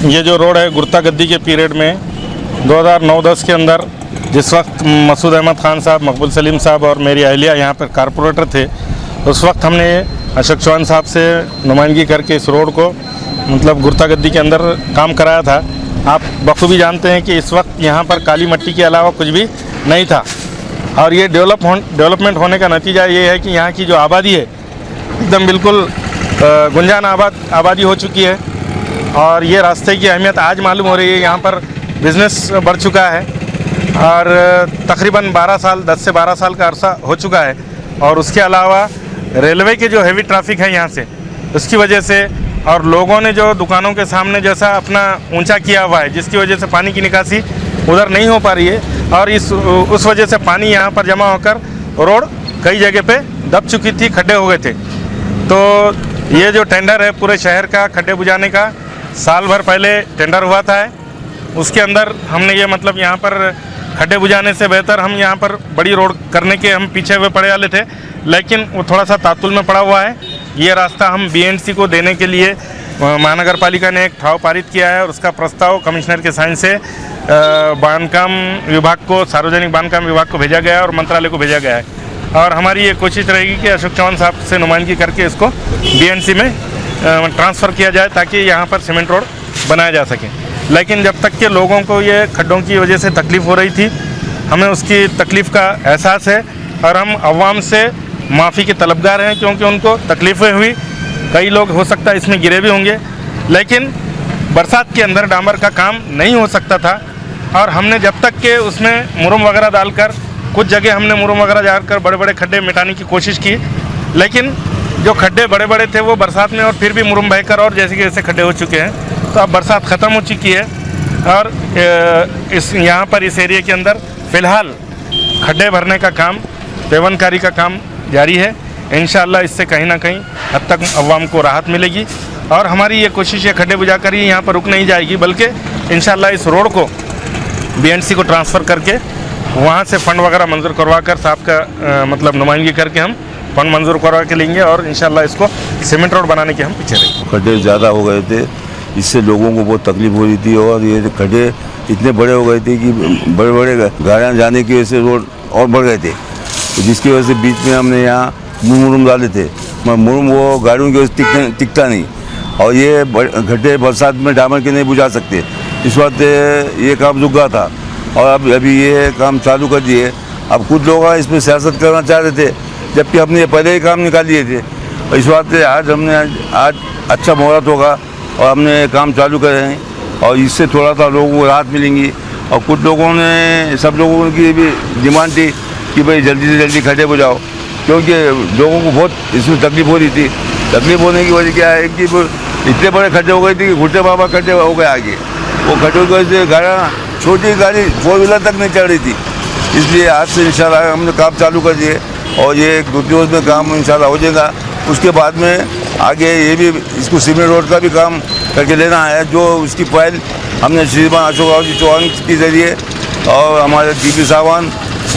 ये जो रोड है गुर्ता-गद्दी के पीरियड में 2009-10 के अंदर जिस वक्त मसूद अहमद खान साहब, मकबूल सलीम साहब और मेरी अहलिया यहाँ पर कारपोरेटर थे, उस वक्त हमने अशोक चौहान साहब से नुमाइंदगी करके इस रोड को मतलब गुर्ता-गद्दी के अंदर काम कराया था। आप बखूबी जानते हैं कि इस वक्त यहाँ पर काली मिट्टी के अलावा कुछ भी नहीं था और ये डेवलपमेंट होने का नतीजा ये है कि यहाँ की जो आबादी है एकदम बिल्कुल गुंजान आबादी हो चुकी है और ये रास्ते की अहमियत आज मालूम हो रही है। यहाँ पर बिज़नेस बढ़ चुका है और तकरीबन 10 से 12 साल का अरसा हो चुका है और उसके अलावा रेलवे के जो हैवी ट्रैफिक है यहाँ से उसकी वजह से और लोगों ने जो दुकानों के सामने जैसा अपना ऊंचा किया हुआ है जिसकी वजह से पानी की निकासी उधर नहीं हो पा रही है और उस वजह से पानी यहाँ पर जमा होकर रोड कई जगह पे दब चुकी थी, खड्डे हो गए थे। तो ये जो टेंडर है पूरे शहर का खड्डे बुझाने का साल भर पहले टेंडर हुआ था उसके अंदर हमने ये मतलब यहाँ पर खड्डे बुझाने से बेहतर हम यहाँ पर बड़ी रोड करने के हम पीछे हुए पड़े वाले थे, लेकिन वो थोड़ा सा तातुल में पड़ा हुआ है। ये रास्ता हम बीएनडीसी को देने के लिए महानगर पालिका ने एक ठराव पारित किया है और उसका प्रस्ताव कमिश्नर के साइन से बांधकाम विभाग को, सार्वजनिक बांधकाम विभाग को भेजा गया है और मंत्रालय को भेजा गया है और हमारी ये कोशिश रहेगी कि अशोक चौहान साहब से नुमाइंदगी करके इसको बीएनडीसी में ट्रांसफ़र किया जाए ताकि यहाँ पर सीमेंट रोड बनाया जा सके। लेकिन जब तक के लोगों को ये खड्डों की वजह से तकलीफ़ हो रही थी, हमें उसकी तकलीफ़ का एहसास है और हम अवाम से माफ़ी के तलबगार हैं क्योंकि उनको तकलीफ़ें हुई। कई लोग हो सकता है इसमें गिरे भी होंगे, लेकिन बरसात के अंदर डामर का काम नहीं हो सकता था और हमने जब तक के उसमें मुरम वगैरह डालकर कुछ जगह हमने मुरम वगैरह डालकर बड़े बड़े खड्डे मिटाने की कोशिश की, लेकिन जो खड्डे बड़े बड़े थे वो बरसात में और फिर भी मुरम बहकर और जैसे कि जैसे खड्डे हो चुके हैं। तो अब बरसात ख़त्म हो चुकी है और इस यहाँ पर इस एरिया के अंदर फ़िलहाल खड्डे भरने का काम, पेवनकारी का काम जारी है। इंशाअल्लाह इससे कहीं ना कहीं हद तक अवाम को राहत मिलेगी और हमारी ये कोशिश है खड्डे बुझाकर ही यहाँ पर रुक नहीं जाएगी, बल्कि इंशाअल्लाह इस रोड को बीएनडीसी को ट्रांसफ़र करके वहाँ से फ़ंड वगैरह मंजूर करवा कर साहब का मतलब नुमाइंदगी करके हम फ़ंड मंजूर करवा के लेंगे और इंशाअल्लाह इसको सीमेंट रोड बनाने के हम पीछे रहेंगे। खड्डे ज़्यादा हो गए थे, इससे लोगों को बहुत तकलीफ हो रही थी और ये खड्डे इतने बड़े हो गए थे कि बड़े बड़े गाड़ियाँ जाने की वजह से रोड और बढ़ गए थे, तो जिसकी वजह से बीच में हमने यहाँ मुरम डाले थे। मुरम वो गाड़ियों की वजह से टिकता नहीं और ये खड्डे बरसात में डामर के नहीं बुझा सकते, इस वक्त ये काम रुक गया था और अब अभी ये काम चालू कर दिए। अब कुछ लोग इसमें सियासत करना चाह रहे थे जबकि हमने ये पहले ही काम निकाल लिए थे और इस बात से आज अच्छा मुहूर्त होगा और हमने काम चालू करे हैं और इससे थोड़ा सा लोगों को राहत मिलेंगी। और कुछ लोगों ने, सब लोगों की भी डिमांड थी कि भाई जल्दी से जल्दी खड्डे बुझाओ, क्योंकि लोगों को बहुत इसमें तकलीफ हो रही थी। तकलीफ होने की वजह क्या है कि इतने बड़े खड्डे हो गए थे कि घुटने बाबा खड्डे हो गए आगे, वो खड्डों की वजह से गाड़ियाँ, छोटी गाड़ी 4 व्हीलर तक नहीं चल रही थी। इसलिए आज से इंशाल्लाह हमने काम चालू कर दिए और ये 2 रोज़ में काम इंशाल्लाह हो जाएगा। उसके बाद में आगे ये भी इसको सीमेंट रोड का भी काम करके लेना है, जो उसकी फाइल हमने श्रीमान अशोक चौहान के ज़रिए और हमारे डीपी साहबान,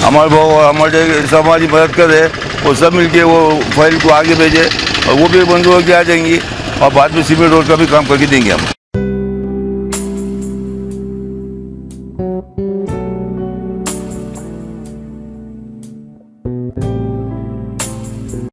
हमारे भाव और हमारे हमारी मदद कर रहे, वो सब मिलके वो फाइल को आगे भेजे और वो भी मंजूर होकर आ जाएंगी और बाद में सीमेंट रोड का भी काम करके देंगे हम। Thank you.